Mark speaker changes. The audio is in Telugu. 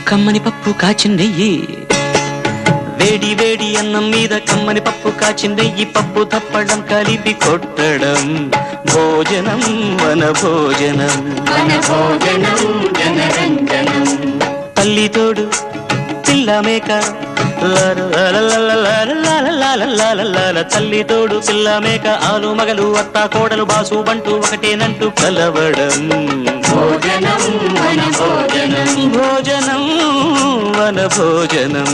Speaker 1: కమ్మని పప్పు కాచిందెయ్యి వేడి వేడి అన్నం మీద కమ్మని పప్పు కాచిందెయ్యి పప్పు తప్పడం కలిపి కొట్టడం భోజనం వన భోజనం తల్లి తోడు పిల్ల మేక తల్లి తోడు పిల్ల మేక ఆలు మగలు అత్త కోడలు బాసు బంటూ ఒకటేనంటూ కలవడం భోజనం వన భోజనం